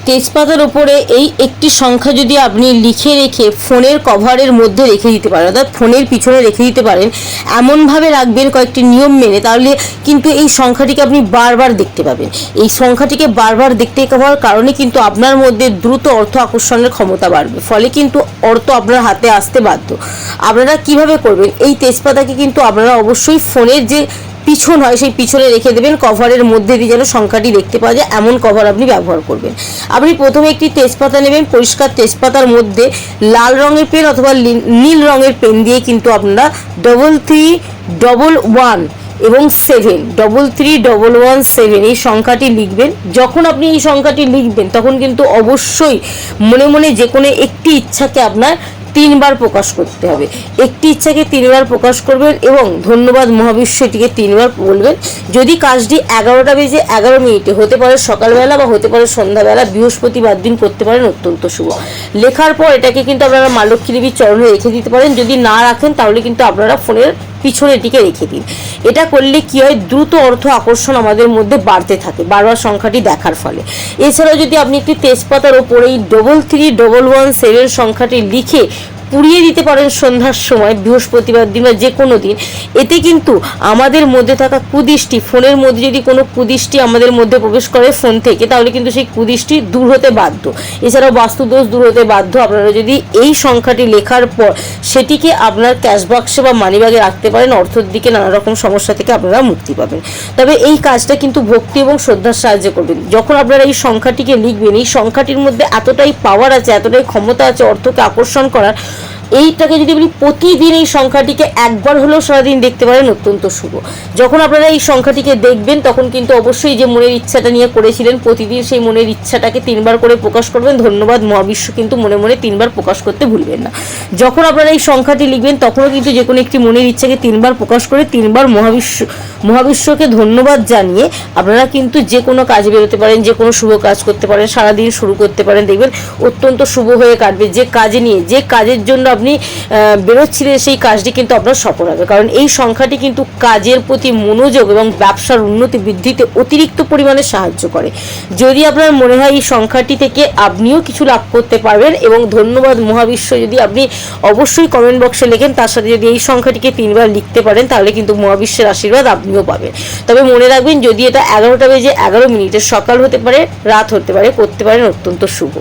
তেজপাতার উপরে এই একটি সংখ্যা যদি আপনি লিখে রেখে ফোনের কভারের মধ্যে রেখে দিতে পারেন, অর্থাৎ ফোনের পিছনে রেখে দিতে পারেন, এমনভাবে রাখবেন কয়েকটি নিয়ম মেনে, তাহলে কিন্তু এই সংখ্যাটিকে আপনি বারবার দেখতে পাবেন। এই সংখ্যাটিকে বারবার দেখতে পাওয়ার কারণে কিন্তু আপনার মধ্যে দ্রুত অর্থ আকর্ষণের ক্ষমতা বাড়বে, ফলে কিন্তু অর্থ আপনার হাতে আসতে বাধ্য। আপনারা কিভাবে করবেন? এই তেজপাতাকে কিন্তু আপনারা অবশ্যই ফোনের যে পিছন হয় সেই পিছনে রেখে দেবেন, কভারের মধ্যে দিয়ে যেন সংখ্যাটি দেখতে পাওয়া যায় এমন কভার আপনি ব্যবহার করবেন। আপনি প্রথমে একটি তেজপাতা নেবেন, পরিষ্কার তেজপাতার মধ্যে লাল রঙের পেন অথবা নীল রঙের পেন দিয়ে কিন্তু আপনারা 3311 এবং 7 3311 এই সংখ্যাটি লিখবেন। যখন আপনি এই সংখ্যাটি লিখবেন তখন কিন্তু অবশ্যই মনে মনে যে কোনো একটি ইচ্ছাকে আপনার 3 বার প্রকাশ করতে হবে। একটি ইচ্ছাকে 3 বার প্রকাশ করবেন এবং ধন্যবাদ মহাবিশ্ব এটিকে 3 বার বলবেন। যদি কাজটি 11টা বেজে 11 মিনিটে, হতে পারে সকালবেলা বা হতে পারে সন্ধ্যাবেলা, বৃহস্পতিবার দিন করতে পারেন, অত্যন্ত শুভ। লেখার পর এটাকে কিন্তু আপনারা মা লক্ষ্মী দেবীর চরণে রেখে দিতে পারেন। যদি না রাখেন তাহলে কিন্তু আপনারা ফোনের পিছনে এটিকে রেখে দিন। এটা করলে কি হয়, দ্রুত অর্থ আকর্ষণ আমাদের মধ্যে বাড়তে থাকে বারবার সংখ্যাটি দেখার ফলে। এছাড়াও যদি আপনি একটি তেজপাতার ওপরে এই 3311 সংখ্যাটি লিখে পুড়িয়ে দিতে পারেন সন্ধ্যার সময়, বৃহস্পতিবার দিন বা যে কোনো দিন, এতে কিন্তু আমাদের মধ্যে থাকা কুদৃষ্টি, ফোনের মধ্যে যদি কোনো কুদৃষ্টি আমাদের মধ্যে প্রবেশ করে ফোন থেকে, তাহলে কিন্তু সেই কুদৃষ্টি দূর হতে বাধ্য। এছাড়াও বাস্তুদোষ দূর হতে বাধ্য। আপনারা যদি এই সংখ্যাটি লেখার পর সেটিকে আপনার ক্যাশ বাক্সে বা মানিব্যাগে রাখতে পারেন, অর্থের দিকে নানা রকম সমস্যা থেকে আপনারা মুক্তি পাবেন। তবে এই কাজটা কিন্তু ভক্তি এবং শ্রদ্ধার সাহায্যে করবেন। যখন আপনারা এই সংখ্যাটিকে লিখবেন, এই সংখ্যাটির মধ্যে এতটাই পাওয়ার আছে, এতটাই ক্ষমতা আছে অর্থকে আকর্ষণ করার। এইটাকে যদি আপনি প্রতিদিন এই সংখ্যাটিকে একবার হলেও সারাদিন দেখতে পারেন, অত্যন্ত শুভ। যখন আপনারা এই সংখ্যাটিকে দেখবেন তখন কিন্তু অবশ্যই যে মনের ইচ্ছাটা নিয়ে করেছিলেন, প্রতিদিন সেই মনের ইচ্ছাটাকে 3 বার করে প্রকাশ করবেন। ধন্যবাদ মহাবিশ্ব কিন্তু মনে মনে 3 বার প্রকাশ করতে ভুলবেন না। যখন আপনারা এই সংখ্যাটি লিখবেন তখনও কিন্তু যে কোনো একটি মনের ইচ্ছাকে 3 বার প্রকাশ করে 3 বার মহাবিশ্বকে ধন্যবাদ জানিয়ে আপনারা কিন্তু যে কোনো কাজে বেরোতে পারেন, যে কোনো শুভ কাজ করতে পারেন, সারাদিন শুরু করতে পারেন। দেখবেন অত্যন্ত শুভ হয়ে কাটবে। যে কাজে নিয়ে, যে কাজের জন্য আপনি বেরোচ্ছিলেন সেই কাজটি কিন্তু আপনার সফল হবে। কারণ এই সংখ্যাটি কিন্তু কাজের প্রতি মনোযোগ এবং ব্যবসার উন্নতি বৃদ্ধিতে অতিরিক্ত পরিমাণে সাহায্য করে। যদি আপনার মনে হয় এই সংখ্যাটি থেকে আপনিও কিছু লাভ করতে পারবেন এবং ধন্যবাদ মহাবিশ্ব যদি আপনি অবশ্যই কমেন্ট বক্সে লেখেন, তার সাথে যদি এই সংখ্যাটিকে 3 বার লিখতে পারেন, তাহলে কিন্তু মহাবিশ্বের আশীর্বাদ আপনিও পাবেন। তবে মনে রাখবেন, যদি এটা 11টা বেজে 11 মিনিটে, সকাল হতে পারে, রাত হতে পারে, করতে পারেন, অত্যন্ত শুভ।